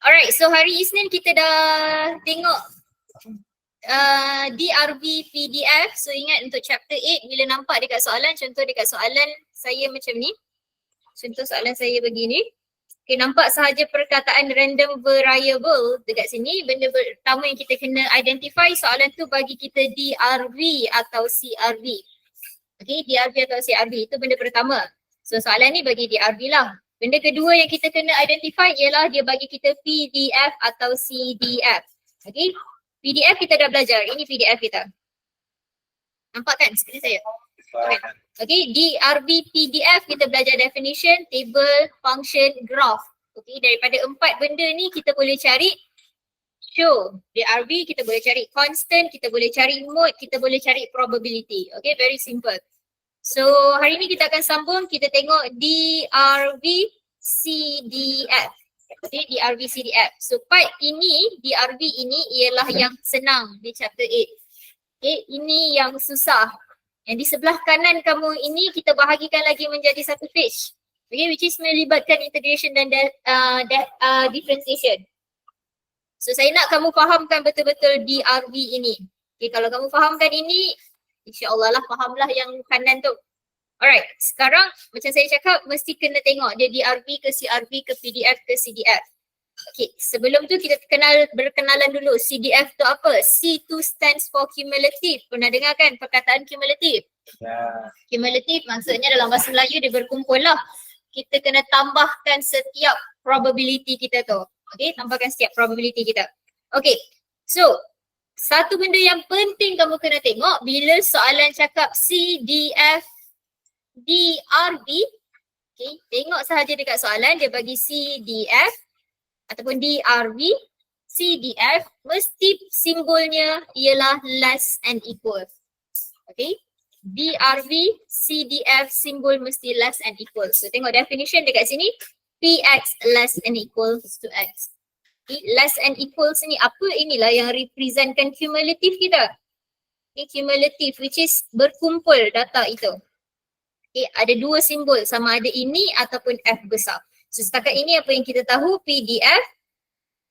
Alright, so hari Isnin kita dah tengok DRV PDF. So ingat untuk chapter 8 bila nampak dekat soalan, contoh dekat soalan saya macam ni. Contoh soalan saya begini. Okay, nampak sahaja perkataan random variable dekat sini. Benda pertama yang kita kena identify soalan tu bagi kita DRV atau CRV. Okay, DRV atau CRV itu benda pertama. So soalan ni bagi DRV lah. Benda kedua yang kita kena identify ialah dia bagi kita PDF atau CDF. Okay, PDF kita dah belajar. Ini PDF kita. Nampak kan skrin saya? Okay, DRV PDF kita belajar definition, table, function, graph. Okay, daripada 4 benda ni kita boleh cari show. DRV kita boleh cari constant, kita boleh cari mode, kita boleh cari probability. Okay, very simple. So hari ni kita akan sambung, kita tengok DRV CDF. Okay, DRV CDF. So part ini, DRV ini ialah yang senang di chapter 8. Okay, ini yang susah. Yang di sebelah kanan kamu ini kita bahagikan lagi menjadi satu page. Okay, which is melibatkan integration dan differentiation. So saya nak kamu fahamkan betul-betul DRV ini. Okay, kalau kamu fahamkan ini, insya-Allah lah fahamlah yang kanan tu. Alright, sekarang macam saya cakap mesti kena tengok dia DRV ke CRV ke PDF ke CDF. Okay, sebelum tu kita berkenalan dulu. CDF tu apa? C tu stands for cumulative. Pernah dengar kan perkataan cumulative? Ya. Cumulative maksudnya dalam bahasa Melayu dia berkumpul lah. Kita kena tambahkan setiap probability kita tu. Okay, tambahkan setiap probability kita. Okay, so satu benda yang penting kamu kena tengok bila soalan cakap CDF DRV. Okay, tengok sahaja dekat soalan dia bagi CDF ataupun DRV, CDF mesti simbolnya ialah less and equal. Okay, DRV, CDF simbol mesti less and equal. So tengok definition dekat sini, PX less and equals to X. Okay, less and equals ni apa? Inilah yang representkan cumulative kita. Okay, cumulative which is berkumpul data itu. Okay, ada dua simbol sama ada ini ataupun F besar. So setakat ini apa yang kita tahu PDF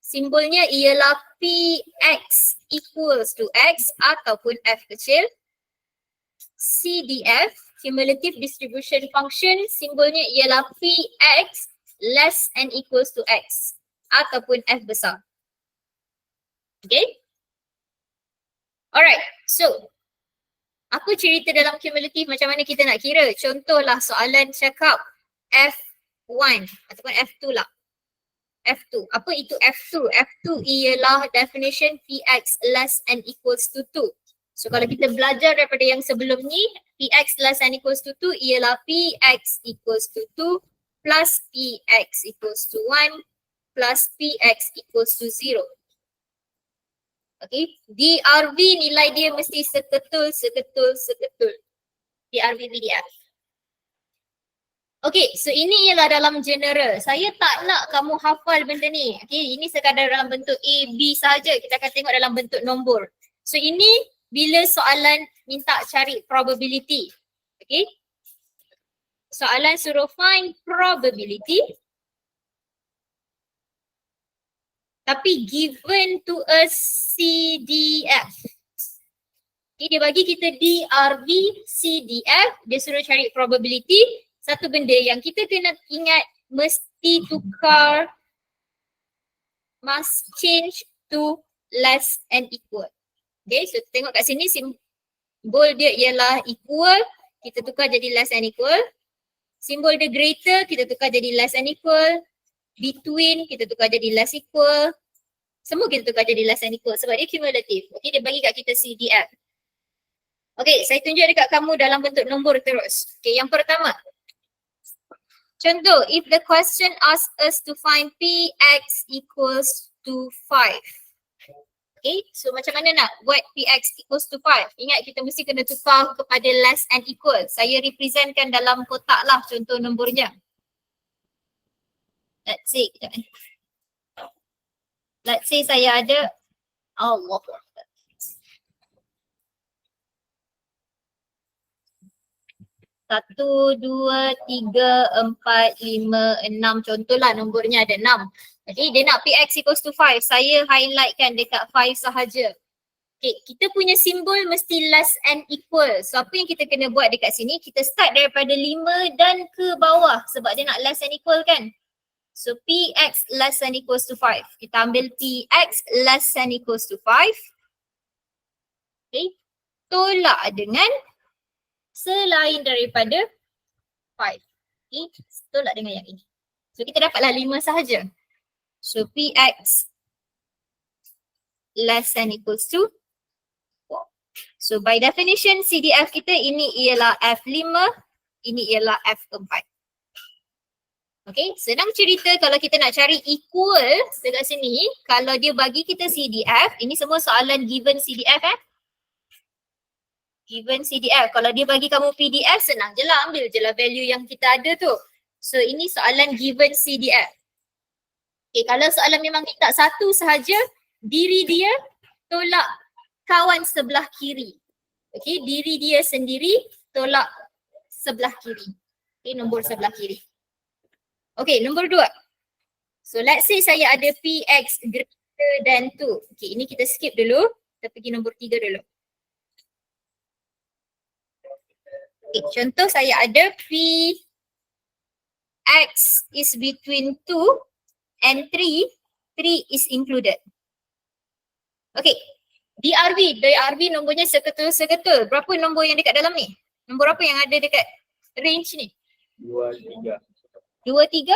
simbolnya ialah PX equals to X ataupun F kecil. CDF cumulative distribution function simbolnya ialah PX less and equals to X ataupun F besar. Okay. Alright, so apa cerita dalam cumulative macam mana kita nak kira? Contohlah soalan cakap F1 ataupun F2 lah. F2. Apa itu F2? F2 ialah definition PX less and equals to 2. So kalau kita belajar daripada yang sebelum ni, PX less and equals to 2 ialah PX equals to 2 plus PX equals to 1 plus PX equals to 0. Okay, DRV nilai dia mesti seketul. DRV PDF. Okay, so ini ialah dalam general. Saya tak nak kamu hafal benda ni. Okay, ini sekadar dalam bentuk A, B sahaja. Kita akan tengok dalam bentuk nombor. So ini bila soalan minta cari probability. Okay, soalan suruh find probability. Tapi given to us CDF. Okay, dia bagi kita DRV, CDF, dia suruh cari probability. Satu benda yang kita kena ingat, mesti tukar, must change to less and equal. Okay, so tengok kat sini simbol dia ialah equal, kita tukar jadi less and equal. Simbol dia greater, kita tukar jadi less and equal. Between, kita tukar jadi less equal. Semua kita tukar jadi less and equal sebab dia cumulative. Okay, dia bagi kat kita CDF. Okay, saya tunjuk dekat kamu dalam bentuk nombor terus. Okay, yang pertama. Contoh, if the question asks us to find PX equals to 5. Okay, so macam mana nak buat PX equals to 5? Ingat kita mesti kena tukar kepada less and equal. Saya representkan dalam kotak lah contoh nombornya. Let's say saya ada Allah. 1, 2, 3, 4, 5, 6. Contohlah nombornya ada 6. Jadi dia nak Px equals to 5. Saya highlightkan dekat 5 sahaja. Okay, kita punya simbol mesti less and equal. So apa yang kita kena buat dekat sini, kita start daripada 5 dan ke bawah sebab dia nak less and equal kan. So Px less than equals to 5. Kita ambil Px less than equals to 5. Okay. Tolak dengan selain daripada 5. Okay. Tolak dengan yang ini. So kita dapatlah 5 sahaja. So Px less than equals to 4. So by definition CDF kita ini ialah F5, ini ialah F4. Okay, senang cerita kalau kita nak cari equal dekat sini, kalau dia bagi kita CDF, ini semua soalan given CDF Given CDF. Kalau dia bagi kamu PDF, senang je lah, ambil je lah value yang kita ada tu. So ini soalan given CDF. Okay, kalau soalan memang minta satu sahaja, diri dia tolak kawan sebelah kiri. Okay, diri dia sendiri tolak sebelah kiri. Okay, nombor sebelah kiri. Okay, nombor 2. So let's say saya ada Px greater than 2. Okay, ini kita skip dulu. Kita pergi nombor 3 dulu. Okay, contoh saya ada Px is between 2 and 3. 3 is included. Okay, DRV nombornya seketul-seketul. Berapa nombor yang dekat dalam ni? Nombor apa yang ada dekat range ni? 2, 3. 2, 3?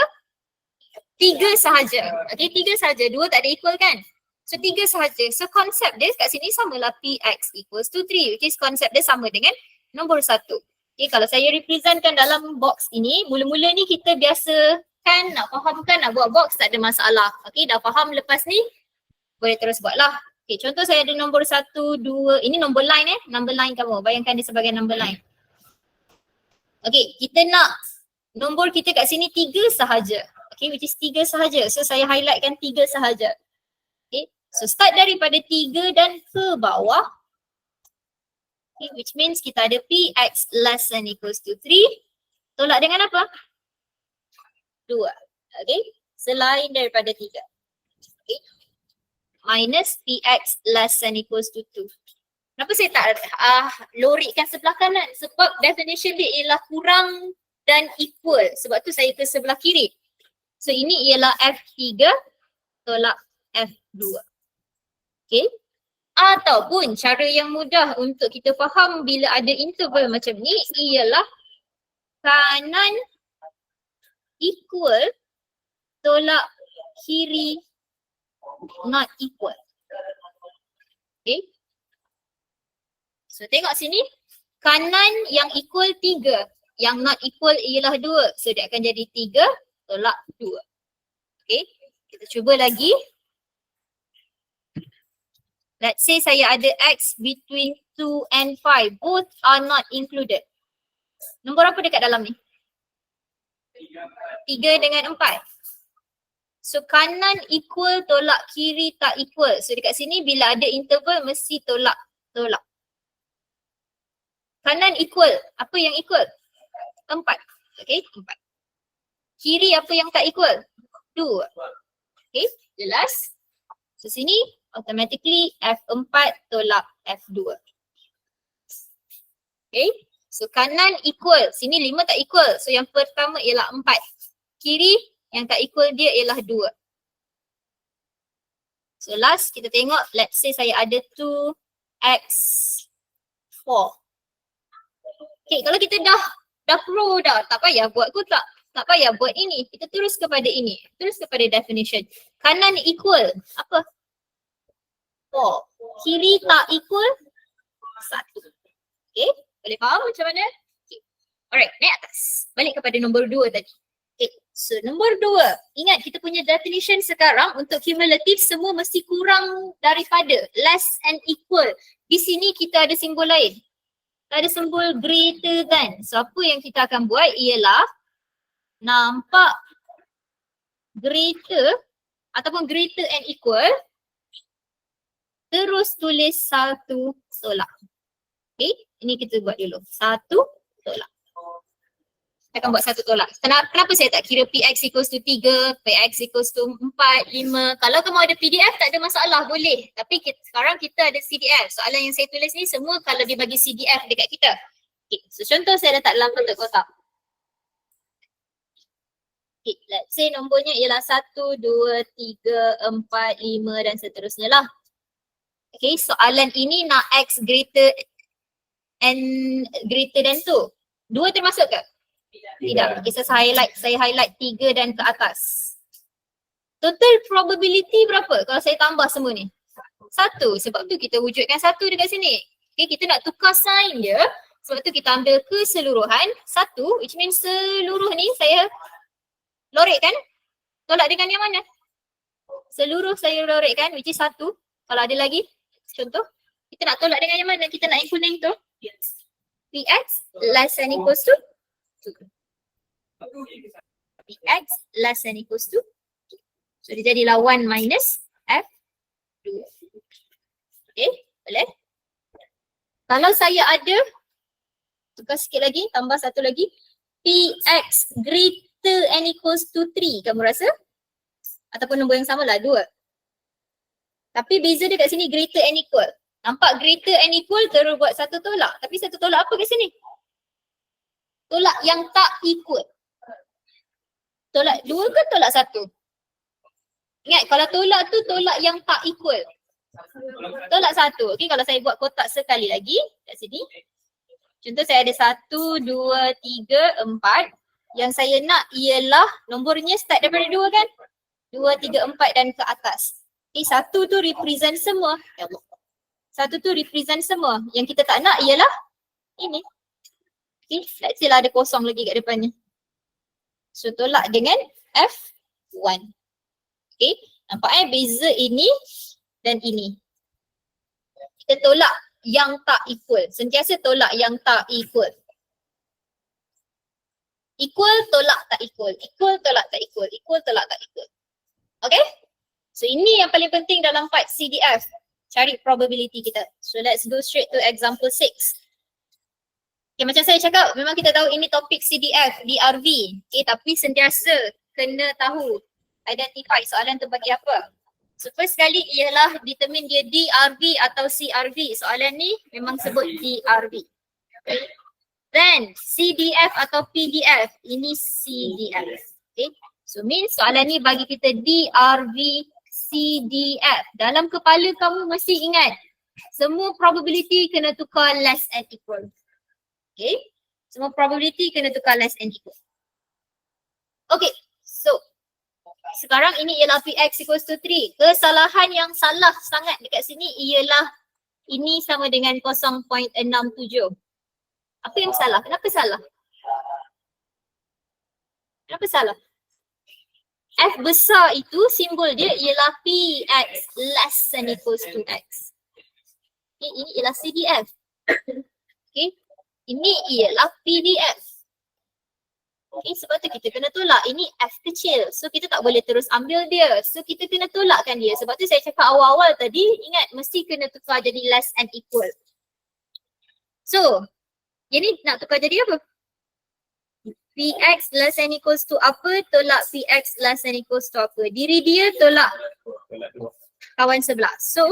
3 sahaja. Okay, 3 sahaja. 2 tak ada equal kan? So 3 sahaja. So konsep dia kat sini samalah Px equals to 3, which is konsep dia sama dengan nombor 1. Okay, kalau saya representkan dalam box ini, mula-mula ni kita biasa kan nak fahamkan, nak buat box tak ada masalah. Okay, dah faham lepas ni, boleh terus buat lah. Okay, contoh saya ada nombor 1, 2, ini nombor line number line kamu. Bayangkan dia sebagai number line. Okay, kita nak nombor kita kat sini 3 sahaja. Okay, which is 3 sahaja. So saya highlightkan 3 sahaja. Okay, so start daripada 3 dan ke bawah. Okay, which means kita ada Px less than equals to 3. Tolak dengan apa? 2. Okay, selain daripada 3. Okay, minus Px less than equals to 2. Kenapa saya tak lorikkan sebelah kanan? Sebab definition dia ialah kurang dan equal. Sebab tu saya ke sebelah kiri. So ini ialah F3 tolak F2. Okay. Ataupun cara yang mudah untuk kita faham bila ada interval macam ni ialah kanan equal tolak kiri not equal. Okay. So tengok sini, kanan yang equal 3, yang not equal ialah 2. So dia akan jadi 3 tolak 2. Okay, kita cuba lagi. Let's say saya ada x between 2 and 5. Both are not included. Nombor apa dekat dalam ni? 3 dengan 4. So kanan equal tolak kiri tak equal. So dekat sini bila ada interval mesti tolak. Kanan equal. Apa yang equal? 4. Okay, 4. Kiri apa yang tak equal? 2. Okay, jelas? So sini automatically F4 tolak F2. Okay, so kanan equal. Sini 5 tak equal. So yang pertama ialah 4. Kiri yang tak equal dia ialah 2. So last kita tengok, let's say saya ada 2x4. Okay, kalau kita dah pro dah, tak payah buat kotak. Tak payah buat ini. Kita terus kepada ini. Terus kepada definition. Kanan equal. Apa? 4. Kiri tak equal 1. Okay. Boleh faham macam mana? Okay. Alright, naik atas. Balik kepada nombor 2 tadi. Okay. So nombor 2. Ingat kita punya definition sekarang untuk cumulative semua mesti kurang daripada. Less and equal. Di sini kita ada simbol lain. Ada simbol greater than. So apa yang kita akan buat ialah nampak greater ataupun greater and equal, terus tulis 1 tolak. Okay, ini kita buat dulu. 1 tolak. Akan buat satu tolak. Kenapa saya tak kira PX equals to 3, PX equals to 4, 5. Kalau kamu ada PDF tak ada masalah, boleh. Tapi sekarang kita ada CDF. Soalan yang saya tulis ni semua kalau dia bagi CDF dekat kita. Okay. So contoh saya letak dalam kotak kotak. Okay. Let's say nombornya ialah 1, 2, 3, 4, 5 dan seterusnya lah. Okay. Soalan ini nak X greater than 2. 2 termasuk ke? Tidak. Okay, saya highlight 3 dan ke atas. Total probability berapa kalau saya tambah semua ni? 1. Sebab tu kita wujudkan 1 dekat sini. Okay, kita nak tukar sign dia. Sebab tu kita ambil keseluruhan 1, which means seluruh ni saya lorekkan. Tolak dengan yang mana? Seluruh saya lorekkan, which is 1. Kalau ada lagi, contoh. Kita nak tolak dengan yang mana? Kita nak yang kuning tu. Px less than equals to 2. Px less than equals to 2. So dia jadilah 1 minus F2. Okay, boleh? Kalau saya ada, tukar sikit lagi, tambah satu lagi. Px greater than equals to 3, kamu rasa? Ataupun nombor yang sama lah, 2. Tapi beza dia kat sini greater and equal. Nampak greater and equal terus buat satu tolak. Tapi satu tolak apa kat sini? Tolak yang tak equal. Tolak 2 ke tolak 1? Ingat kalau tolak tu tolak yang tak equal. Tolak 1. Okay, kalau saya buat kotak sekali lagi kat sini. Contoh saya ada 1, 2, 3, 4. Yang saya nak ialah nombornya start daripada 2 kan? 2, 3, 4 dan ke atas. Okay, 1 tu represent semua. Ya Allah. 1 tu represent semua. Yang kita tak nak ialah ini. Okay, let's say lah ada kosong lagi kat depannya. So tolak dengan F1. Okay, nampak beza ini dan ini. Kita tolak yang tak equal. Sentiasa tolak yang tak equal. Equal tolak tak equal. Equal tolak tak equal. Equal tolak tak equal. Okay? So ini yang paling penting dalam part CDF. Cari probability kita. So let's go straight to example 6. Okay, macam saya cakap, memang kita tahu ini topik CDF, DRV. Okay, tapi sentiasa kena tahu, identify soalan tu bagi apa. So first kali ialah determine dia DRV atau CRV. Soalan ni memang sebut DRV. Okay. Then CDF atau PDF, ini CDF. Okay. So means soalan ni bagi kita DRV, CDF. Dalam kepala kamu mesti ingat, semua probability kena tukar less and equal. Okay, semua probability kena tukar less and equal. Okay, so sekarang ini ialah Px equals to 3. Kesalahan yang salah sangat dekat sini ialah ini sama dengan 0.67. Apa yang salah? Kenapa salah? Kenapa salah? F besar itu simbol dia ialah Px less than equals to X. Okay, ini ialah CDF. Okay. Ini ialah PDF. Okay, sebab tu kita kena tolak. Ini F kecil. So kita tak boleh terus ambil dia. So kita kena tolakkan dia. Sebab tu saya cakap awal-awal tadi, ingat mesti kena tukar jadi less and equal. So, ini nak tukar jadi apa? Px less than equals to apa? Tolak Px less than equals to apa? Diri dia tolak kawan sebelah. So,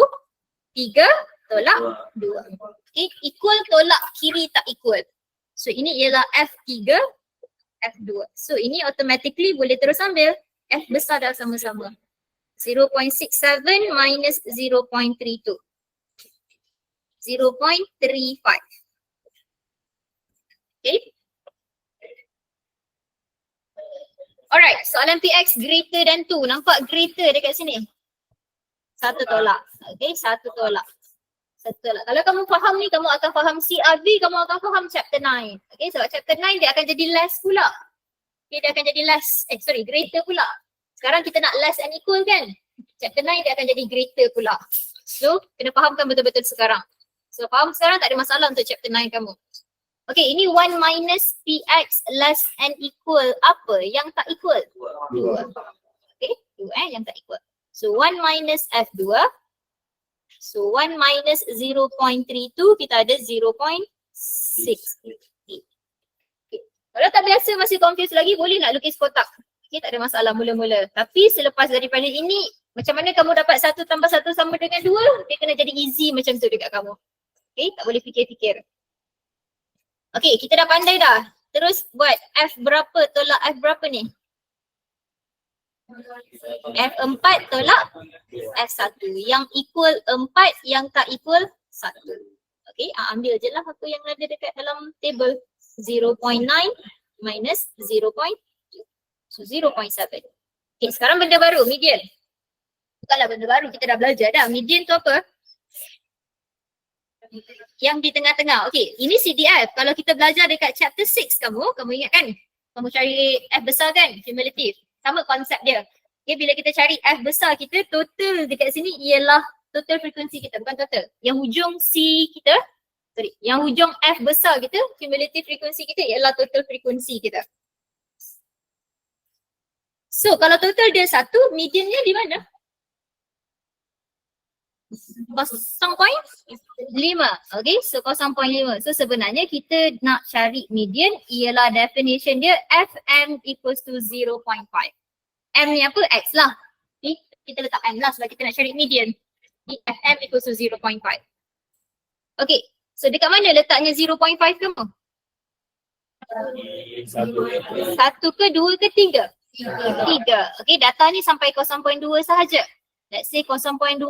3 tolak 2. Okay, equal tolak kiri tak equal. So ini ialah F3, F2. So ini automatically boleh terus ambil. F besar dah sama-sama. 0.67 minus 0.32. 0.35. Okay. Alright, soalan Px greater than 2. Nampak greater dekat sini? Satu tolak. Okay, satu tolak. Betul lah. Kalau kamu faham ni, kamu akan faham CRV, kamu akan faham chapter 9. Okay, sebab chapter 9 dia akan jadi less pula. Okay, dia akan jadi less, greater pula. Sekarang kita nak less and equal kan? Chapter 9 dia akan jadi greater pula. So, kena fahamkan betul-betul sekarang. So, faham sekarang tak ada masalah untuk chapter 9 kamu. Okay, ini 1 minus Px less and equal apa? Yang tak equal? 2. Okay, 2 yang tak equal. So, 1 minus F2. So 1 minus 0.32 kita ada 0.6. Okay. Kalau tak biasa masih confused lagi, boleh nak lukis kotak. Okay, tak ada masalah mula-mula. Tapi selepas daripada ini, macam mana kamu dapat 1 tambah 1 sama dengan 2? Dia kena jadi easy macam tu dekat kamu. Okay, tak boleh fikir-fikir. Okay, kita dah pandai dah. Terus buat F berapa tolak F berapa ni? F4 tolak F1. Yang equal 4, yang tak equal 1. Okay, ambil je lah apa yang ada dekat dalam table. 0.9 minus 0.2. So 0.7. Okay, sekarang benda baru, median. Bukanlah benda baru, kita dah belajar dah. Median tu apa? Yang di tengah-tengah. Okay, ini CDF. Kalau kita belajar dekat chapter 6 kamu ingat kan? Kamu cari F besar kan? Cumulative. Sama konsep dia. Okay, bila kita cari F besar kita, total dekat sini ialah total frekuensi kita, bukan total. Yang hujung C kita, yang hujung F besar kita, cumulative frekuensi kita ialah total frekuensi kita. So, kalau total dia 1, mediannya di mana? 0.5. Okay, so 0.5. So sebenarnya kita nak cari median ialah definition dia Fm equals to 0.5. M ni apa? X lah. Okay, kita letak M lah sebab kita nak cari median. Fm equals to 0.5. Okay, so dekat mana letaknya 0.5 kamu? 1 ke 2 ke 3? 3. Okay, data ni sampai 0.2 sahaja. Let's say 0.21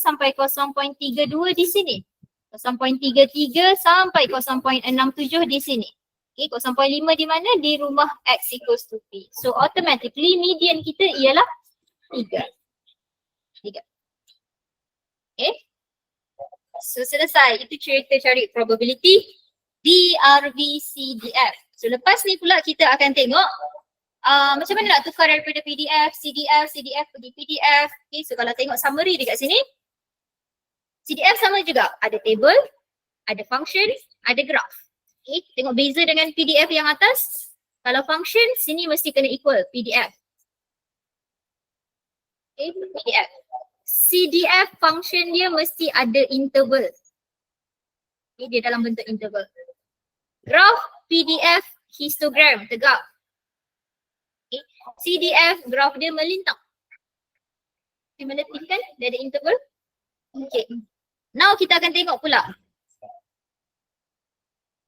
sampai 0.32 di sini. 0.33 sampai 0.67 di sini. Okay, 0.5 di mana? Di rumah X equals to P. So automatically median kita ialah 3. Okay. So selesai. Itu cerita cari probability DRV CDF. So lepas ni pula kita akan tengok macam mana nak tukar daripada PDF, CDF pergi PDF. Okay, so kalau tengok summary dekat sini, CDF sama juga. Ada table, ada function, ada graph. Okay, tengok beza dengan PDF yang atas. Kalau function, sini mesti kena equal PDF. Okay, PDF. CDF function dia mesti ada interval. Okay, dia dalam bentuk interval. Graph, PDF, histogram, tegak. CDF, graf dia melintang. Cumulative kan? Dia ada interval. Okay. Now kita akan tengok pula.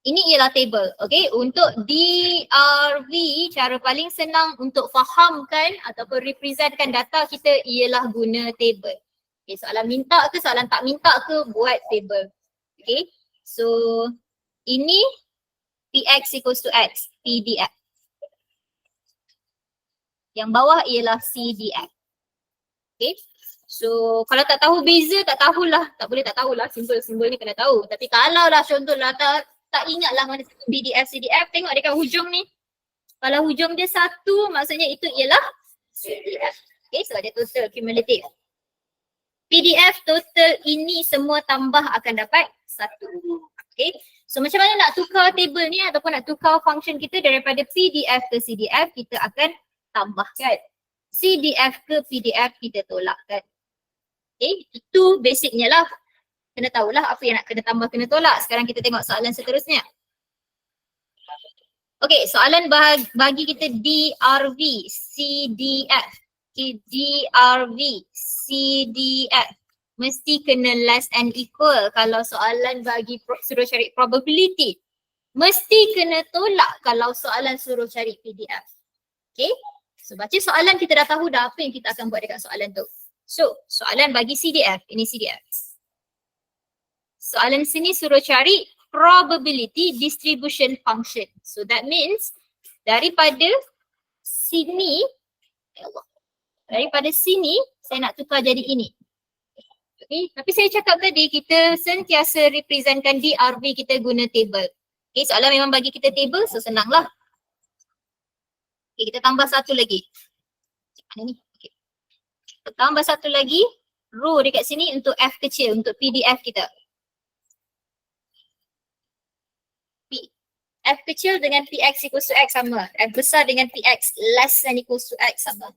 Ini ialah table. Okay. Untuk DRV, cara paling senang untuk fahamkan ataupun representkan data kita ialah guna table. Okay. Soalan minta ke, soalan tak minta ke, buat table. Okay. So, ini PX equals to X, PDF. Yang bawah ialah CDF. Okay. So kalau tak tahu beza, tak tahulah. Tak boleh tak tahulah. Simbol-simbol ni kena tahu. Tapi kalau lah contohlah tak ingat lah mana PDF, CDF. Tengok dekat hujung ni. Kalau hujung dia 1, maksudnya itu ialah CDF. Okay, so ada total cumulative. PDF total ini semua tambah akan dapat 1. Okay. So macam mana nak tukar table ni ataupun nak tukar function kita daripada PDF ke CDF, kita akan tambahkan. CDF ke PDF kita tolakkan. Okay, itu basicnya lah. Kena tahulah apa yang nak kena tambah, kena tolak. Sekarang kita tengok soalan seterusnya. Okay, soalan bagi kita DRV, CDF. Okay, DRV, CDF. Mesti kena less and equal kalau soalan bagi suruh cari probability. Mesti kena tolak kalau soalan suruh cari PDF. Okay. So baca soalan kita dah tahu dah apa yang kita akan buat dekat soalan tu. So soalan bagi CDF, ini CDF. Soalan sini suruh cari probability distribution function. So that means daripada sini, daripada sini saya nak tukar jadi ini. Okay, tapi saya cakap tadi kita sentiasa representkan DRV kita guna table. Okay, soalan memang bagi kita table, so senanglah. Okay, kita tambah satu lagi. Mana ni? Okay. Kita tambah satu lagi row dekat sini untuk F kecil, untuk PDF kita. P. F kecil dengan PX equals to X sama. F besar dengan PX less than equals to X sama.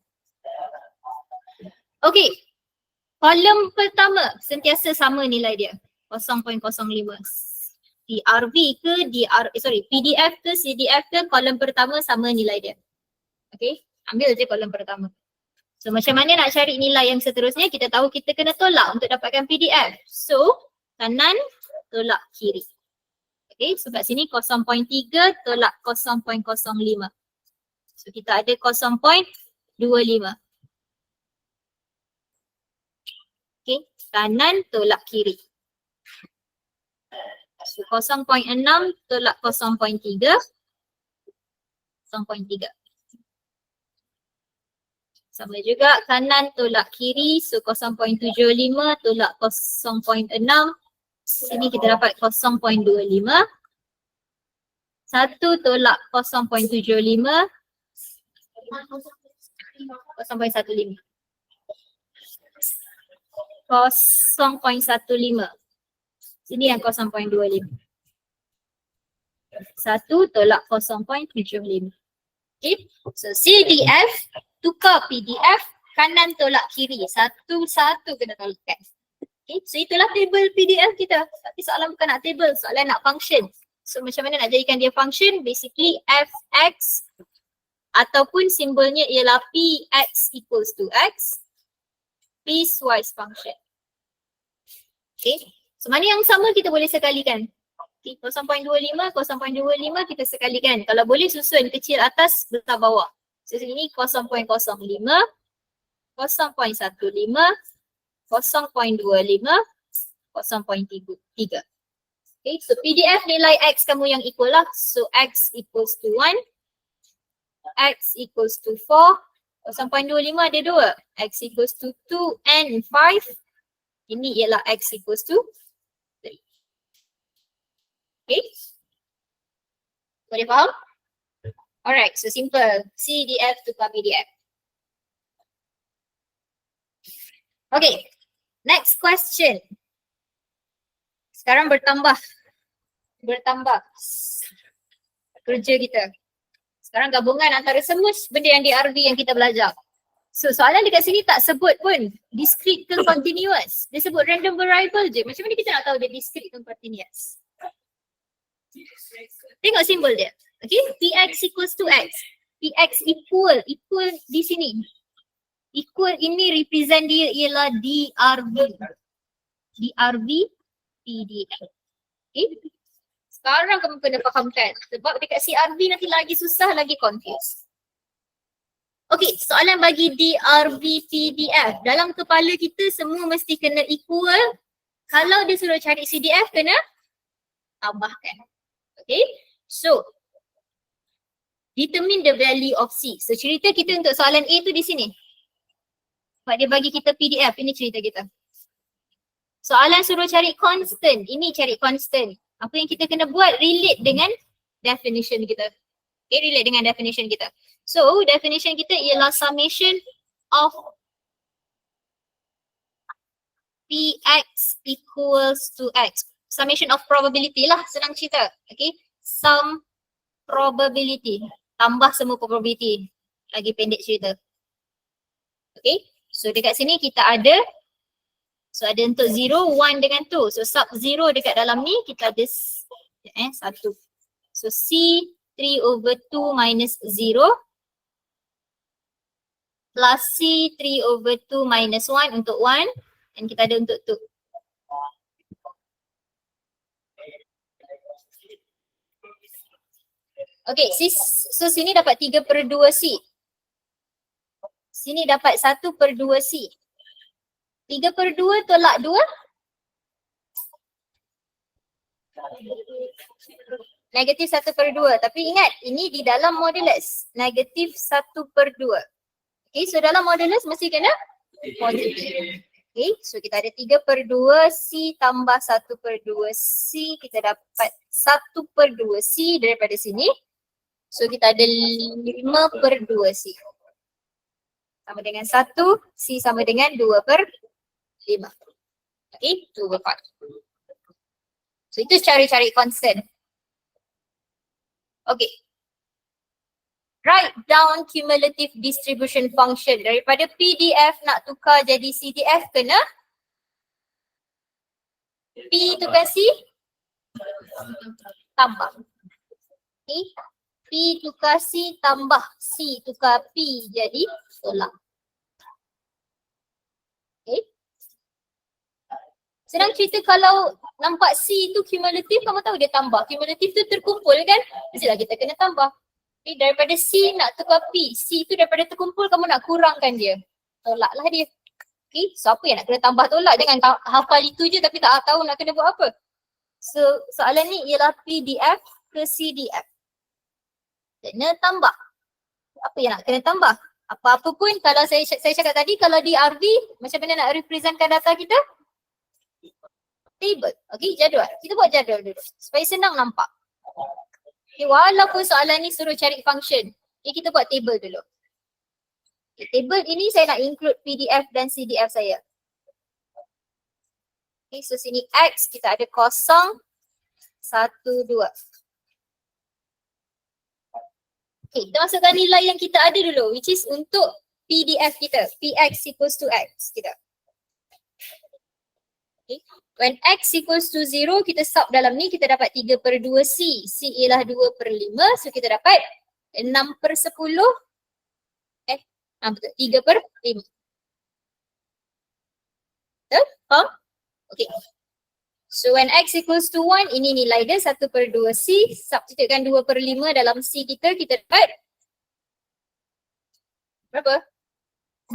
Okay. Kolom pertama sentiasa sama nilai dia. 0.05. DRV ke PDF ke CDF ke, kolom pertama sama nilai dia. Okay, ambil je kolom pertama. So macam mana nak cari nilai yang seterusnya? Kita tahu kita kena tolak untuk dapatkan PDF. So kanan tolak kiri. Okay, so kat sini 0.3 tolak 0.05. So kita ada 0.25. Okay, kanan tolak kiri. So 0.6 tolak 0.3. 0.3. Sama juga kanan tolak kiri, so 0.75 tolak 0.6. Sini kita dapat 0.25. 1 tolak 0.75. 0.15. Sini yang 0.25. 1 tolak 0.75. Okay, so CDF tukar PDF, kanan tolak kiri. Satu-satu kena tolakkan. Okay, so itulah table PDF kita. Tapi soalan bukan nak table, soalan nak function. So macam mana nak jadikan dia function? Basically fx ataupun simbolnya ialah px equals to x, piecewise function. Okay, so mana yang sama kita boleh sekalikan. Okay, 0.25 kita sekalikan. Kalau boleh susun kecil atas, besar bawah. So sini 0.05, 0.15, 0.25, 0.3. Okay, so PDF nilai X kamu yang equal lah. So X equals to 1, X equals to 4, 0.25 ada 2. X equals to 2 and 5. Ini ialah X equals to 3. Okay, boleh faham? Alright, so simple. CDF tukar PDF. Okay, next question. Sekarang bertambah kerja kita. Sekarang gabungan antara semua benda yang di RV yang kita belajar. So soalan dekat sini tak sebut pun discrete ke continuous. Dia sebut random variable je. Macam mana kita nak tahu dia discrete ke continuous? Tengok simbol dia. Okay, Px equals to X. Px equal di sini. Equal ini represent dia ialah DRV. DRV PDF. Okay. Sekarang kamu kena fahamkan. Sebab dekat CRV nanti lagi susah, lagi confused. Okay, soalan bagi DRV PDF. Dalam kepala kita semua mesti kena equal. Kalau dia suruh cari CDF, kena tambahkan. Okay, so determine the value of C. So cerita kita untuk soalan A tu di sini. Sebab dia bagi kita PDF, ini cerita kita. Soalan suruh cari constant, ini cari constant. Apa yang kita kena buat? Relate dengan definition kita. Okay, relate dengan definition kita. So definition kita ialah summation of Px equals to X. Summation of probability lah, senang cerita. Okay, sum probability. Tambah semua probability. Lagi pendek cerita. Okay, so dekat sini kita ada, so ada untuk 0, 1 dengan 2. So sub 0 dekat dalam ni kita ada 1. So C 3 over 2 minus 0 plus C 3 over 2 minus 1 untuk 1 dan kita ada untuk 2. Okay, so sini dapat 3/2C. Sini dapat 1/2C. 3/2 tolak 2. Negatif 1/2. Tapi ingat, ini di dalam modulus. Negatif 1/2. Okay, so dalam modulus mesti kena positif. Okay, so kita ada 3/2C tambah 1/2C. Kita dapat 1/2C daripada sini. So kita ada 5/2C. Sama dengan 1, C sama dengan 2/5. Okay, 2/4. So itu cari-cari constant. Okay. Write down cumulative distribution function. Daripada PDF nak tukar jadi CDF kena P tukar C, tambah. Okay. P tukar C tambah C tukar P jadi tolak. Okay. Senang cerita kalau nampak C tu cumulative, kamu tahu dia tambah. Cumulative tu terkumpul kan? Mestilah kita kena tambah. Okay, daripada C nak tukar P. C tu daripada terkumpul kamu nak kurangkan dia. Tolaklah dia. Okay, so apa yang nak kena tambah tolak? Jangan hafal itu je tapi tak tahu nak kena buat apa. So soalan ni ialah PDF ke CDF. Kena tambah. Apa yang nak kena tambah? Apa-apa pun kalau saya cakap tadi, kalau di RV macam mana nak representkan data kita? Table. Okay, jadual. Kita buat jadual dulu supaya senang nampak. Okay, walaupun soalan ni suruh cari function, okay, kita buat table dulu. Okay, table ini saya nak include PDF dan CDF saya. Okay, so sini X kita ada 0, 1, 2. Okay, kita masukkan nilai yang kita ada dulu, which is untuk PDF kita. Px equals to X kita. Okay. When X equals to 0, kita sub dalam ni, kita dapat 3/2C. C ialah 2/5, so kita dapat 6/10. Betul, 3/5. Betul? Faham? Okay. So when X equals to 1, ini nilai dia 1/2C. Substitutekan 2/5 dalam C kita, kita dapat berapa?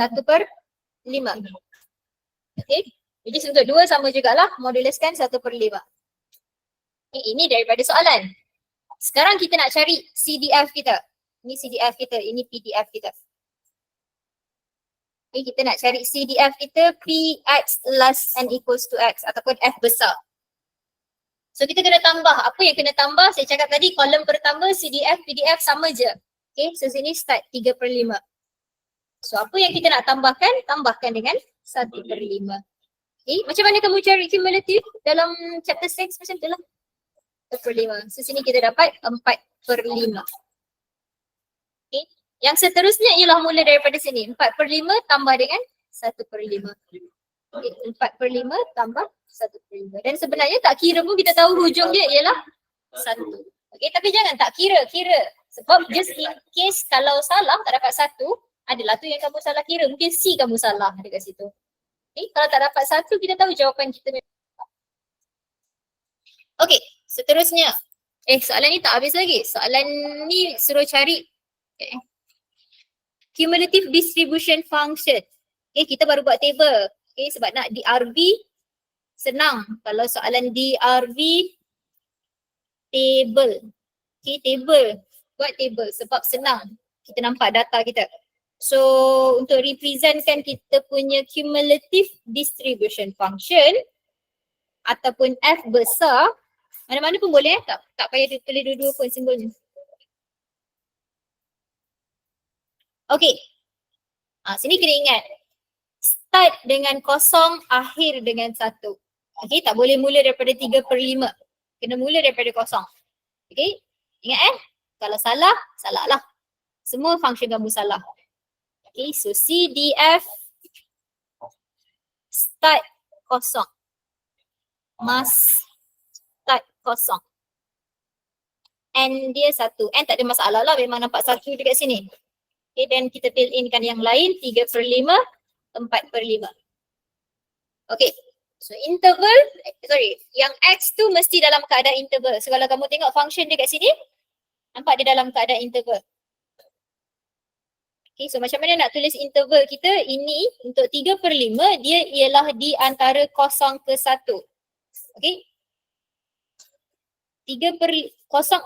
1/5. Okay. Jadi untuk 2 sama jugalah, moduluskan 1/5. Okay, ini daripada soalan. Sekarang kita nak cari CDF kita. Ini CDF kita, ini PDF kita. Okay, kita nak cari CDF kita Px less than equals to X ataupun F besar. So kita kena tambah. Apa yang kena tambah? Saya cakap tadi kolom pertama CDF, PDF sama je. Okay, so sini start 3/5. So apa yang kita nak tambahkan? Tambahkan dengan 1/5. Okay, macam mana kamu cari cumulative dalam chapter 6 macam tu lah. 1/5. So sini kita dapat 4/5. Okay. Yang seterusnya ialah mula daripada sini. 4/5 tambah dengan 1/5. Okay, 4/5 tambah 1/5. Dan sebenarnya tak kira pun kita tahu hujung dia ialah 1. Okay, tapi jangan tak kira. Sebab just in case kalau salah tak dapat 1, adalah tu yang kamu salah kira. Mungkin C kamu salah dekat situ. Okay, kalau tak dapat 1, kita tahu jawapan kita. Okay, seterusnya. Soalan ni tak habis lagi. Soalan ni suruh cari cumulative distribution function. Okay, kita baru buat table. Okay, sebab nak DRV senang. Kalau soalan DRV table. Okay, table. Buat table sebab senang. Kita nampak data kita. So untuk representkan kita punya cumulative distribution function ataupun F besar, mana-mana pun boleh, tak payah tulis dua-dua pun simbolnya. Okay, sini kena ingat start dengan 0, akhir dengan 1. Okay, tak boleh mula daripada 3/5, kena mula daripada 0. Okay, ingat kalau salah, salah lah. Semua function kamu salah. Okay, so CDF start 0. Must start 0. N dia 1. N tak ada masalah lah, memang nampak 1 dekat sini. Okay, dan kita fill in kan yang lain, 3/5, 4/5. Okay, so interval, yang X tu mesti dalam keadaan interval. So kalau kamu tengok function dia kat sini, nampak dia dalam keadaan interval. Okay, so macam mana nak tulis interval kita? Ini untuk 3/5 dia ialah di antara 0 ke 1. Okay. 3/0.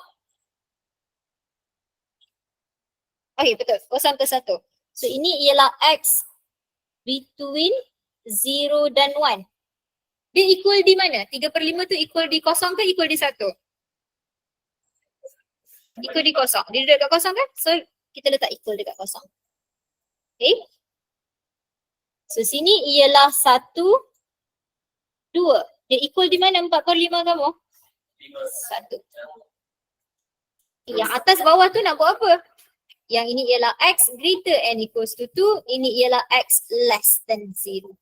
Okay, betul. 0 ke 1. So ini ialah X between 0 dan 1. Dia equal di mana? 3/5 tu equal di 0 ke equal di 1? Equal di 0. Dia duduk kat 0 kan? So kita letak equal dekat 0. Okay. So sini ialah 1, 2. Dia equal di mana 4/5 kamu? 1. Yang atas bawah tu nak buat apa? Yang ini ialah X greater than equals to 2. Ini ialah X less than 0.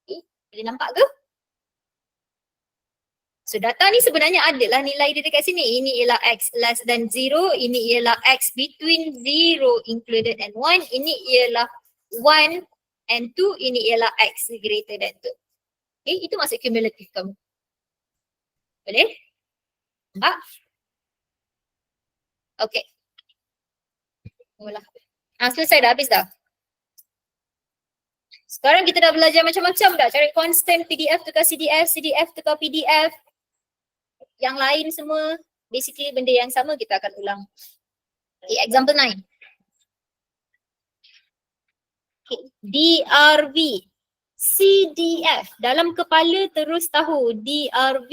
Okay. Boleh nampak ke? So data ni sebenarnya adalah nilai dia dekat sini. Ini ialah x less than 0, ini ialah x between 0 included and 1, ini ialah 1 and 2, ini ialah x greater than 2. Okay, itu maksud cumulative kamu. Boleh? Nampak? Okay. Mula. Selesai dah, habis dah. Sekarang kita dah belajar macam-macam dah. Cari constant, PDF tukar CDF, CDF tukar PDF. Yang lain semua, basically benda yang sama kita akan ulang. Okay, example 9. Okay, DRV, CDF. Dalam kepala terus tahu DRV,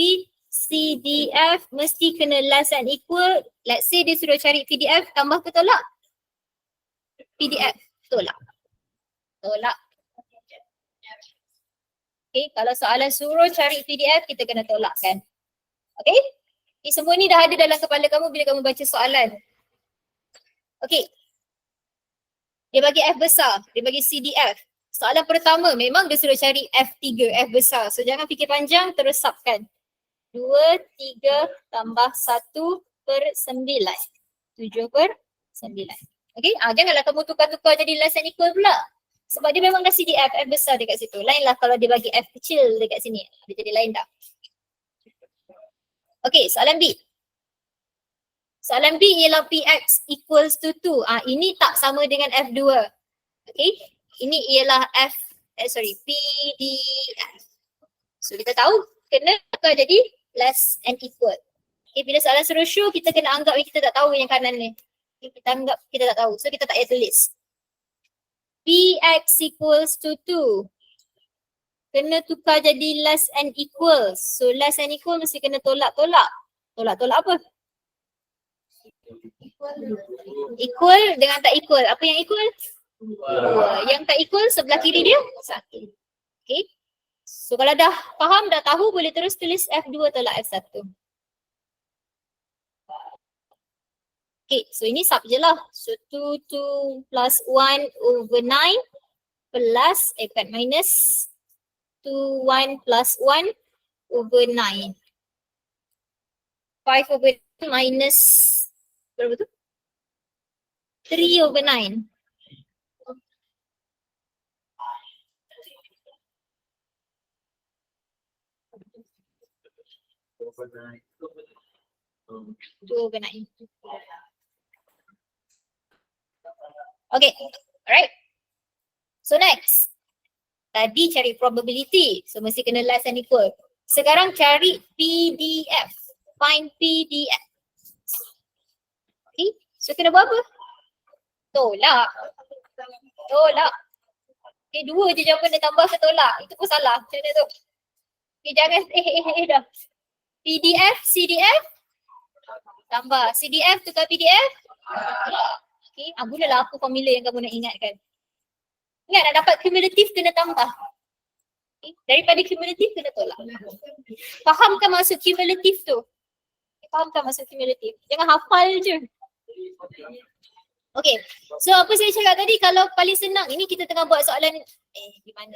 CDF mesti kena less than equal. Let's say dia suruh cari PDF, tambah ke tolak? PDF, tolak. Tolak. Okay, kalau soalan suruh cari PDF, kita kena tolakkan. Okay? Semua ni dah ada dalam kepala kamu bila kamu baca soalan. Okay. Dia bagi F besar, dia bagi CDF. Soalan pertama memang dia suruh cari F3, F besar. So jangan fikir panjang, terus subkan. 2, 3 tambah 1 per 9. 7 per 9. Okay, janganlah kamu tukar-tukar jadi less than equal pula. Sebab dia memang dah CDF, F besar dekat situ. Lainlah kalau dia bagi F kecil dekat sini. Dia jadi lain dah. Okay, soalan B. Soalan B ialah Px equals to 2. Ini tak sama dengan F2. Okay, ini ialah PDF. So kita tahu kena tukar jadi less and equal. Okay, bila soalan suruh show, kita kena anggap kita tak tahu yang kanan ni. Okay, kita anggap kita tak tahu. So kita tak payah tulis. Px equals to 2. Kena tukar jadi less and equal. So less and equal mesti kena tolak-tolak. Tolak-tolak apa? Equal dengan tak equal. Apa yang equal? 2. Yang tak equal sebelah kiri dia 1. Okay. So kalau dah faham, dah tahu, boleh terus tulis F2 tolak F1. Okay, so ini sub je lah. So 2 plus 1 over 9 plus, minus 2, 1 plus 1 over 9. 5 over 9 minus, berapa tu? 3 over 9. Overnight. Okay, alright. So next, tadi cari probability. So mesti kena less and equal. Sekarang cari PDF. Find PDF. Okay, so kena buat apa? Tolak. Tolak. Okay, 2 je jawapan dia, tambah ke tolak. Itu pun salah. Macam mana tu? Okay, jangan dah. PDF, CDF. Tambah. CDF tukar PDF. Okay, mulalah apa formula yang kamu nak ingatkan. Ingat nak dapat cumulative kena tambah. Okay, daripada cumulative kena tolak. Fahamkan maksud cumulative tu. Fahamkan maksud cumulative. Jangan hafal je. Okay, so apa saya cakap tadi, kalau paling senang, ini kita tengah buat soalan di mana?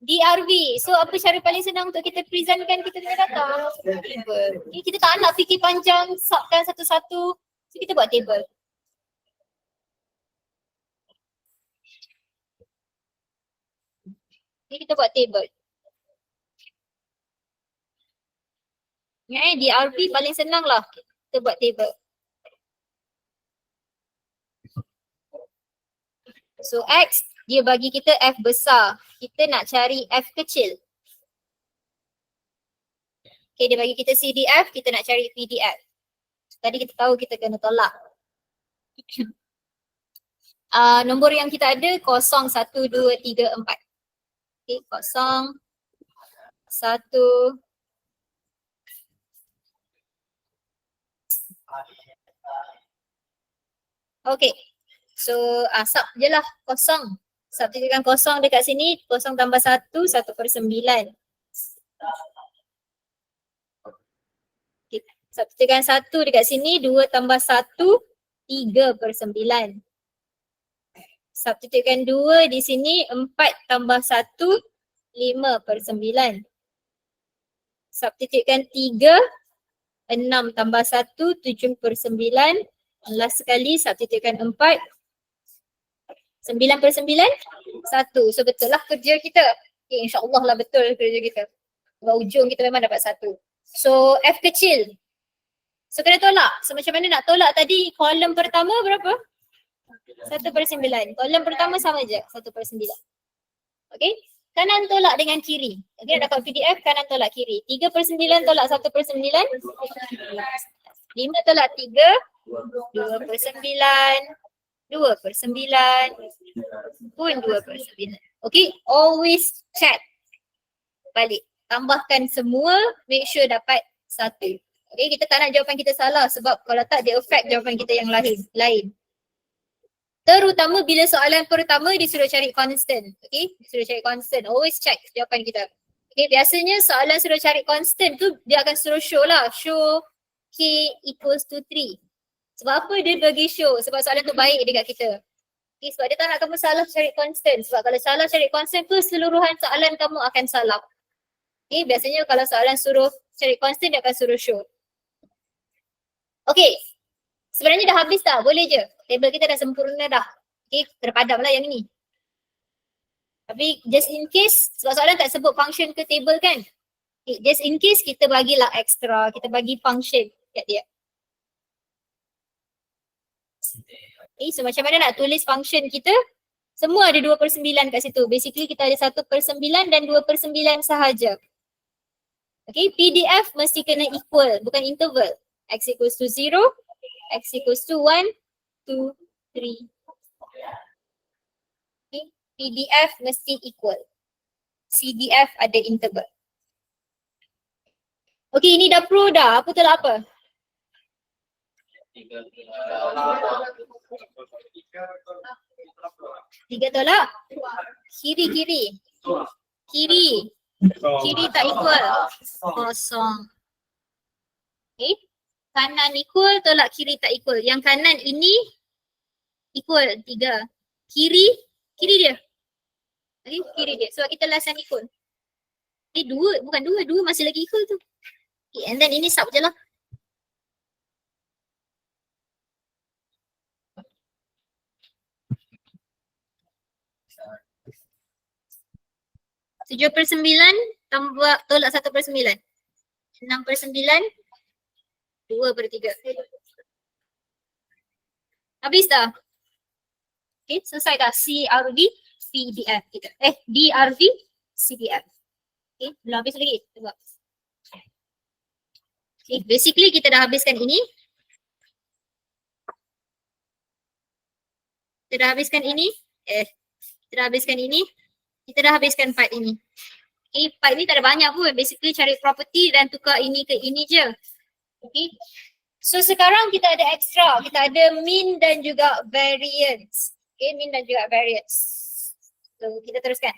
DRV. So apa cara paling senang untuk kita presentkan kita punya data? Table. Okay, kita tak nak fikir panjang, subkan satu-satu. So kita buat table. Okay, kita buat table. DRV paling senang lah. Kita buat table. So X, dia bagi kita F besar. Kita nak cari F kecil. Okay, dia bagi kita CDF, kita nak cari PDF. Tadi kita tahu kita kena tolak. Nombor yang kita ada 0, 1, 2, 3, 4. Okay, 0, 1. Okay. So sub je lah 0. Substitutkan 0 dekat sini, 0 tambah 1, 1 per 9. Okay. Substitutkan 1 dekat sini, 2 tambah 1, 3 per 9. Substitutkan 2 di sini, 4 tambah 1, 5 per 9. substitutekan 3, 6 tambah 1, 7/9. Last sekali substitutekan 4, 9/9, 1. So betul lah kerja kita. Okay, insyaAllah lah betul kerja kita. Sebab ujung kita memang dapat 1. So F kecil. So kena tolak. So macam mana nak tolak tadi? Kolom pertama berapa? 1/9. Kolom pertama sama je, 1/9. Okay. Kanan tolak dengan kiri. Okay, nak dapat PDF, kanan tolak kiri. 3/9 tolak 1/9. 5 tolak 3. 2/9. 2/9. Pun 2/9. Okay, always check. Balik. Tambahkan semua, make sure dapat 1. Okay, kita tak nak jawapan kita salah sebab kalau tak dia affect jawapan kita yang lain. Terutama bila soalan pertama disuruh cari constant. Okay, disuruh cari constant. Always check jawapan kita. Okay, biasanya soalan suruh cari constant tu dia akan suruh show lah. Show K equals to 3. Sebab apa dia bagi show? Sebab soalan tu baik dekat kita. Okay, sebab dia tak nak kamu salah cari constant. Sebab kalau salah cari constant, keseluruhan soalan kamu akan salah. Okay, biasanya kalau soalan suruh cari constant, dia akan suruh show. Okay, sebenarnya dah habis dah, boleh je. Table kita dah sempurna dah. Okay, terpadam lah yang ni. Tapi just in case, sebab soalan tak sebut function ke table kan. Okay, just in case kita bagilah extra, kita bagi function kat dia. Okay, so macam mana nak tulis function kita? Semua ada 2/9 kat situ. Basically kita ada 1/9 dan 2/9 sahaja. Okay, PDF mesti kena equal, bukan interval. X equals to 0, X equals to 1, 2, 3. Okay, PDF mesti equal. CDF ada interval. Okay, ini dah pro dah. Apa tolak apa? 3 tolak. Kiri. Kiri tak equal. Kosong. Okay. Kanan equal, tolak kiri tak equal. Yang kanan ini equal 3. Kiri dia. Okay, kiri dia. Sebab kita last yang equal. Ini 2, bukan 2 masih lagi equal tu. Okay, and then ini sub je lah. Tujuh per 9 tambah tolak 1/9. 6/9. 2/3. Habis dah. Okay, selesai dah CRV PDF kita. DRV CDF. Okay, belum habis lagi. Tengok. Okay, basically kita dah habiskan ini. Kita dah habiskan ini. Kita dah habiskan part ini. Okay, part ni tak ada banyak pun. Basically cari property dan tukar ini ke ini je. Okay. So sekarang kita ada extra. Kita ada mean dan juga variance. Okay, mean dan juga variance. So kita teruskan.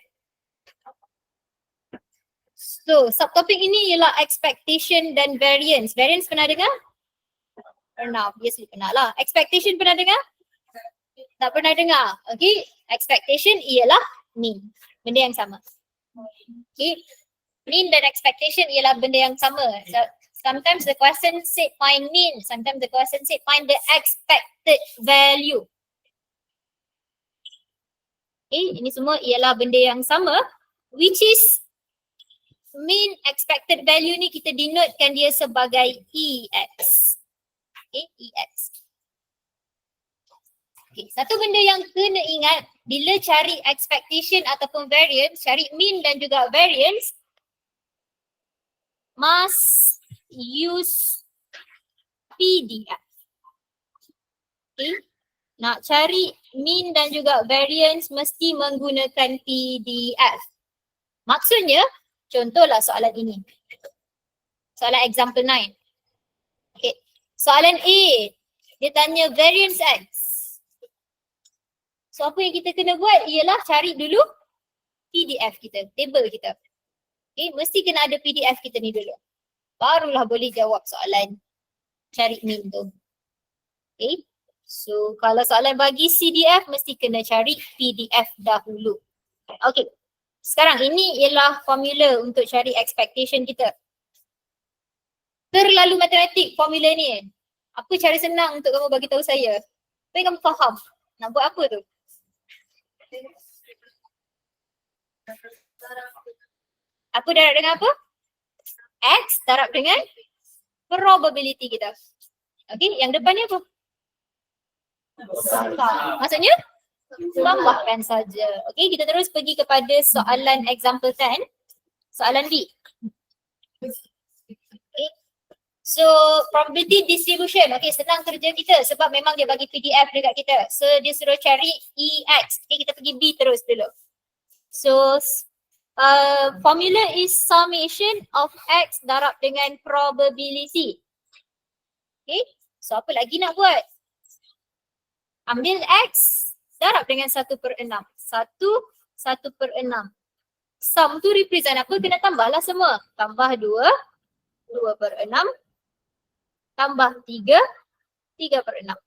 So subtopik ini ialah expectation dan variance. Variance pernah dengar? Pernah, obviously pernah lah. Expectation pernah dengar? Tak pernah dengar. Okay, expectation ialah mean. Benda yang sama. Okay, mean dan expectation ialah benda yang sama. So, sometimes the question say find mean, sometimes the question say find the expected value. Okay, ini semua ialah benda yang sama, which is mean expected value ni kita denotekan dia sebagai EX. Okay, EX. Okay, satu benda yang kena ingat bila cari expectation ataupun variance, cari mean dan juga variance, must use PDF. Okay. Nak cari mean dan juga variance mesti menggunakan PDF. Maksudnya, contohlah soalan ini. Soalan example 9. Okay. Soalan A, dia tanya variance X. So apa yang kita kena buat ialah cari dulu PDF kita, table kita. Okay, mesti kena ada PDF kita ni dulu. Barulah boleh jawab soalan cari mean tu. Okay. So kalau soalan bagi CDF mesti kena cari PDF dahulu. Okay. Sekarang ini ialah formula untuk cari expectation kita. Terlalu matematik formula ni. Apa cara senang untuk kamu bagi tahu saya? Supaya kamu faham. Nak buat apa tu? Apa darab dengan apa? X darab dengan probability kita. Okey, yang depan ni apa? Maksudnya? Tambahkan saja. Okey, kita terus pergi kepada soalan example 10. Soalan B. Okay. So, probability distribution. Okay, senang kerja kita sebab memang dia bagi PDF dekat kita. So, dia suruh cari EX. Okay, kita pergi B terus dulu. So, formula is summation of X darab dengan probability. Okay, so apa lagi nak buat? Ambil X darab dengan 1/6. 1/6. Sum tu represent apa? Kena tambahlah semua. Tambah 2, 2/6. Tambah 3, 3/6.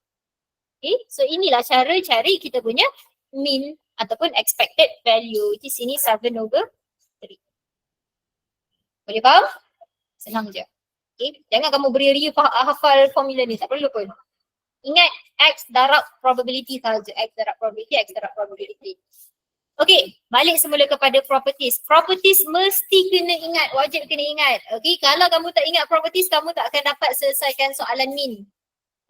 Okay, so inilah cara cari kita punya mean ataupun expected value. Di sini 7/3. Boleh faham? Senang je. Okay, jangan kamu beri hafal formula ni, tak perlu pun. Ingat X darab probability saja. X darab probability, X darab probability. Okay, balik semula kepada properties. Properties mesti kena ingat, wajib kena ingat. Okay, kalau kamu tak ingat properties, kamu tak akan dapat selesaikan soalan min.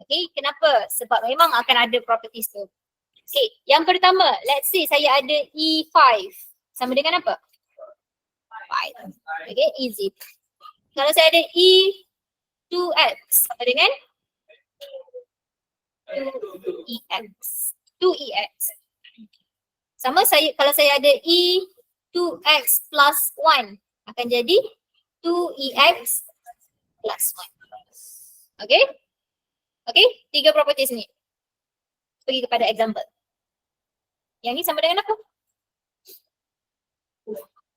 Okay, kenapa? Sebab memang akan ada properties tu. Okay, yang pertama, let's say saya ada E5. Sama dengan apa? 5. Okay, easy. Kalau saya ada E2X, sama dengan 2EX. 2EX. Sama kalau saya ada E2X plus 1 akan jadi 2EX plus 1. Okay? Okay? 3 properties ni. Pergi kepada example. Yang ni sama dengan apa?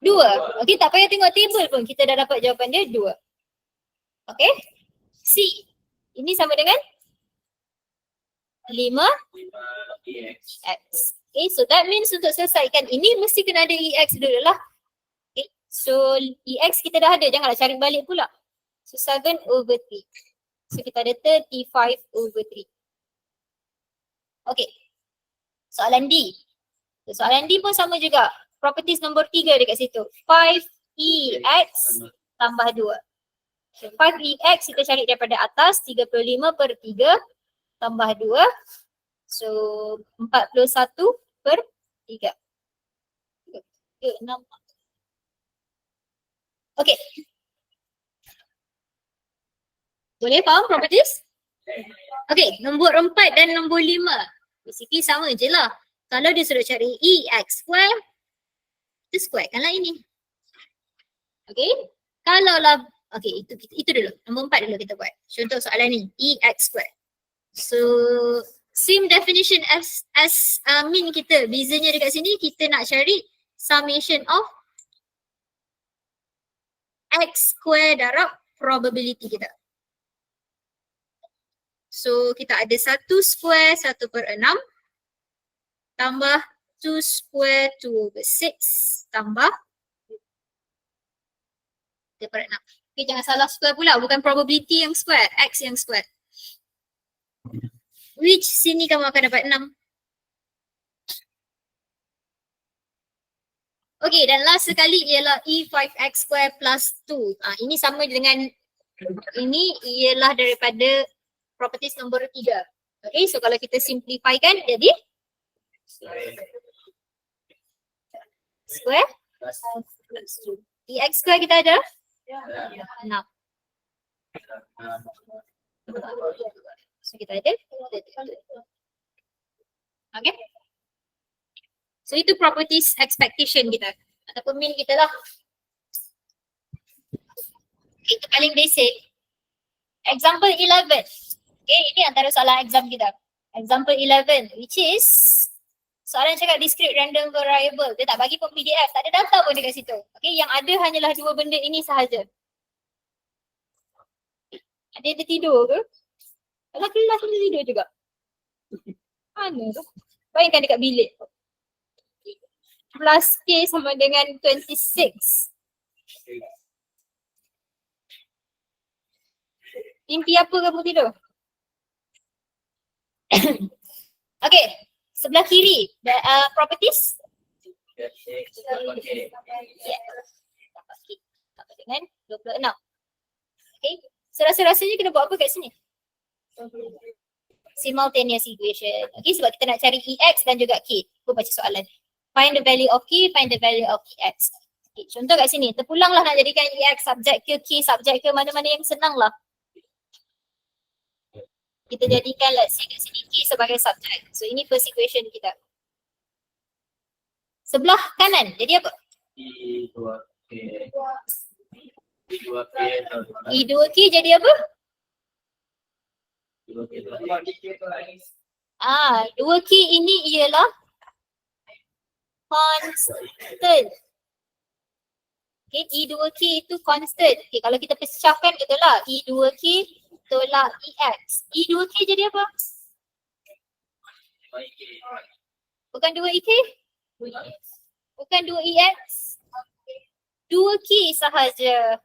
2. Okay, tak payah tengok table pun. Kita dah dapat jawapan dia 2. Okay? C. Ini sama dengan 5EX. Okay, so that means untuk selesaikan ini mesti kena ada EX dulu lah. Okay, so EX kita dah ada, janganlah cari balik pula. So 7/3. So kita ada 35/3. Okay, soalan D. So, soalan D pun sama juga. Properties nombor 3 dekat situ. 5EX tambah 2. So 5EX kita cari daripada atas, 35/3 tambah 2. So 41/3. 6. Okay. Boleh faham properties? Okay, nombor 4 dan nombor 5. Basically sama je lah. Kalau dia suruh cari EX square, kita squarekanlah ini. Okay. Kalau lah, okay, itu dulu. Nombor 4 dulu kita buat. Contoh soalan ni, EX square. So, same definition as mean kita. Bezanya dekat sini, kita nak cari summation of X square darab probability kita. So, kita ada 1 square 1/6 tambah 2 square 2/6 tambah 3/6. Okay, jangan salah square pula. Bukan probability yang square, X yang square. Which sini kamu akan dapat 6. Okay, dan last sekali ialah E5X square plus 2. Ini sama dengan ini ialah daripada properties nombor 3. Okay, so kalau kita simplifykan jadi square plus 2. EX square kita ada 6. So kita ada. Okay. So itu properties expectation kita ataupun mean kita lah. Itu paling basic. Example 11. Okay, ini antara soalan exam kita. Example 11 which is soalan cakap discrete random variable. Dia tak bagi pun PDF, tak ada data pun dekat situ. Okay, yang ada hanyalah 2 benda ini sahaja. Ada dia tidur ke? Kalau kelas dia tidur juga. Mana tu? Bayangkan dekat bilik. Plus K sama dengan 26. Mimpi apa kamu tidur? Okay, sebelah kiri, properties. Yeah. Dapat dengan 26. Okay, so rasa-rasanya kena buat apa kat sini? Simultaneous equation. Okay, sebab kita nak cari EX dan juga K. Aku baca soalan. Find the value of K, find the value of EX. Okay, contoh kat sini, terpulanglah nak jadikan EX subjek ke K subjek ke, mana-mana yang senang lah. Kita jadikan let's say kat sini K sebagai subjek. So ini first equation kita. Sebelah kanan, jadi apa? E2K jadi apa? 2K ini ialah constant. Okay, E2K itu constant. Okay, kalau kita pecahkan itulah E2K tolak EX. E2K jadi apa? Bukan 2EK? Bukan 2EX? 2K sahaja.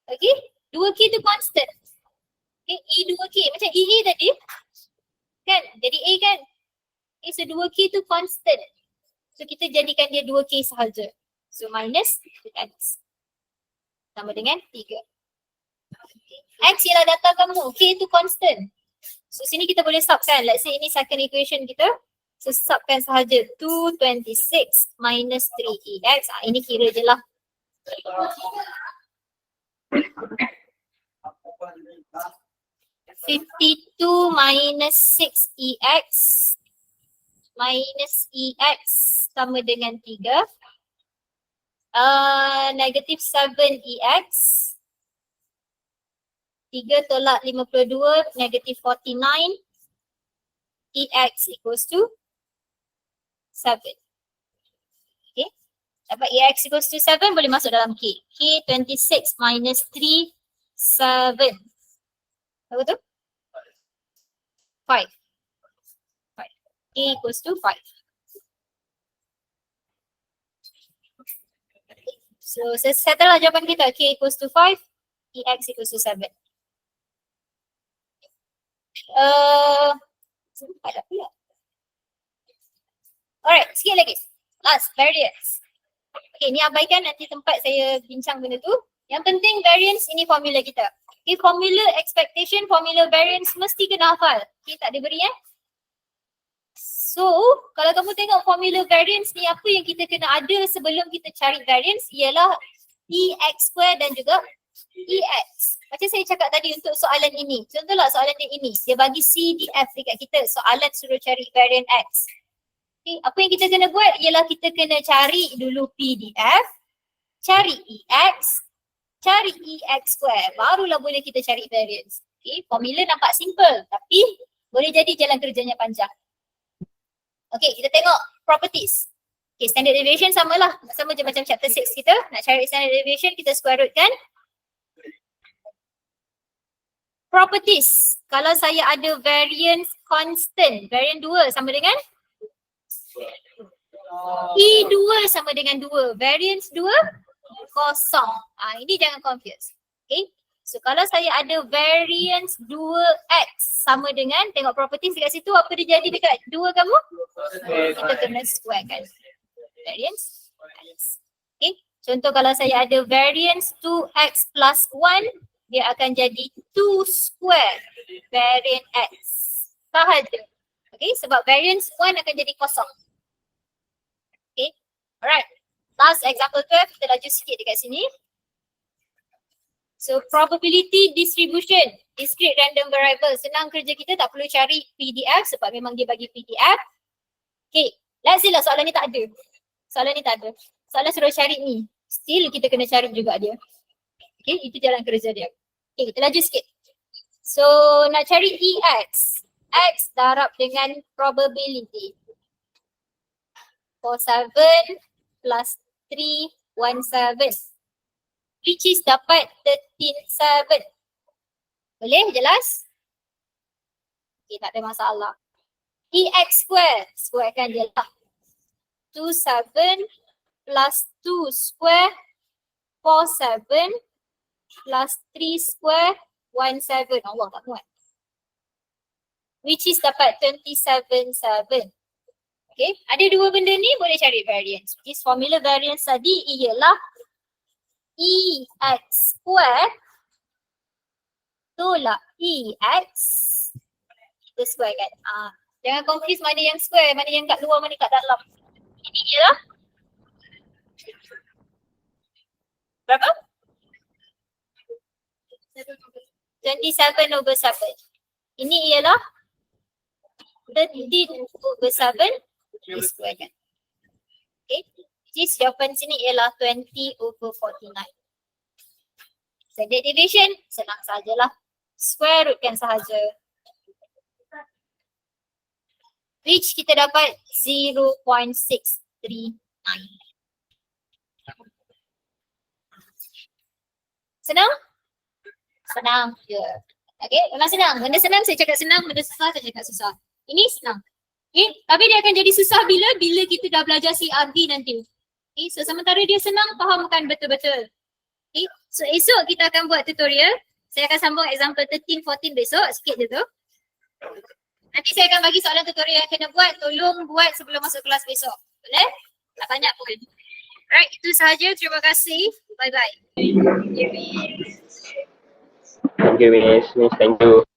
Okay, 2K itu constant. Okay, E2K macam EA tadi kan, jadi A kan. Okay, so 2K itu constant. So kita jadikan dia 2K sahaja. So minus X sama dengan 3. X ialah data kamu, K itu constant. So sini kita boleh subkan, let's say ini second equation kita. So subkan sahaja 226 minus 3EX. Ini kira je lah. $52 minus 6EX minus EX sama dengan 3. Negative 7EX. 3 tolak 52, negative 49. EX equals to 7. Okay. Dapat EX equals to 7 boleh masuk dalam K. K 26 minus 3, 7. Apa tu? 5. K equals to 5. So settle lah jawapan kita. K equals to 5, EX equals to 7. Sempat tak pula. Alright, sikit lagi. Last, variance. Okay, ni abaikan, nanti tempat saya bincang benda tu. Yang penting variance, ini formula kita. Okay, formula expectation, formula variance mesti kena hafal. Okay, tak diberi So, kalau kamu tengok formula variance ni, apa yang kita kena ada sebelum kita cari variance ialah EX square dan juga EX. Macam saya cakap tadi untuk soalan ini. Contohlah soalan dia ini. Dia bagi C, D, F dekat kita. Soalan suruh cari variant X. Okay, apa yang kita kena buat ialah kita kena cari dulu P, D, F. Cari EX. Cari EX square. Barulah boleh kita cari variance. Okay, formula nampak simple. Tapi boleh jadi jalan kerjanya panjang. Okay, kita tengok properties. Okay, standard deviation samalah. Sama je macam chapter 6 kita. Nak cari standard deviation, kita square root kan. Properties. Kalau saya ada variance constant, variance 2 sama dengan? E2 sama dengan 2. Variance 2, kosong. Ini jangan confuse. Okay. So kalau saya ada variance 2x sama dengan, tengok properties dekat situ, apa dia jadi dekat 2 kamu? Kita kena square kan. Variance x. Okay. Contoh kalau saya ada variance 2x plus 1, dia akan jadi 2 square variance x. Sahaja. Okay, sebab variance 1 akan jadi kosong. Okay, alright. Last example 12, kita laju sikit dekat sini. So probability distribution, discrete random variable. Senang kerja kita, tak perlu cari PDF sebab memang dia bagi PDF. Okay, let's say lah soalan ni tak ada. Soalan ni tak ada. Soalan suruh cari ni. Still kita kena cari juga dia. Okay, itu jalan kerja dia. Okay, kita laju sikit. So nak cari EX. X darab dengan probability. 47 plus 317. Which is dapat 13.7. Boleh? Jelas? Okay, tak ada masalah. EX square. Square kan dia lah. 27 plus 2 square. 47 plus 3 square. Allah tak muat. Which is dapat 27.7. Okay, ada dua benda ni boleh cari variance. Which is formula variance tadi ialah EX square tolak EX kita square kan. Jangan confuse mana yang square, mana yang kat luar, mana kat dalam. Ini ialah berapa? 27/7. Ini ialah 13/7 square kan. Okay. Jadi jawapan sini ialah 20/49. Standard deviation senang sajalah. Square root kan sahaja. Which kita dapat 0.639. Senang? Senang je. Okay, memang senang. Benda senang saya cakap senang, benda susah saya cakap susah. Ini senang. Okay, tapi dia akan jadi susah bila kita dah belajar CRV nanti. Okay, so sementara dia senang, fahamkan betul-betul. Okay, so esok kita akan buat tutorial. Saya akan sambung example 13, 14 besok, sikit je tu. Nanti saya akan bagi soalan tutorial yang kena buat, tolong buat sebelum masuk kelas besok. Boleh? Tak banyak pun. Alright, itu sahaja. Terima kasih. Bye-bye. Thank you, Miss. Thank you.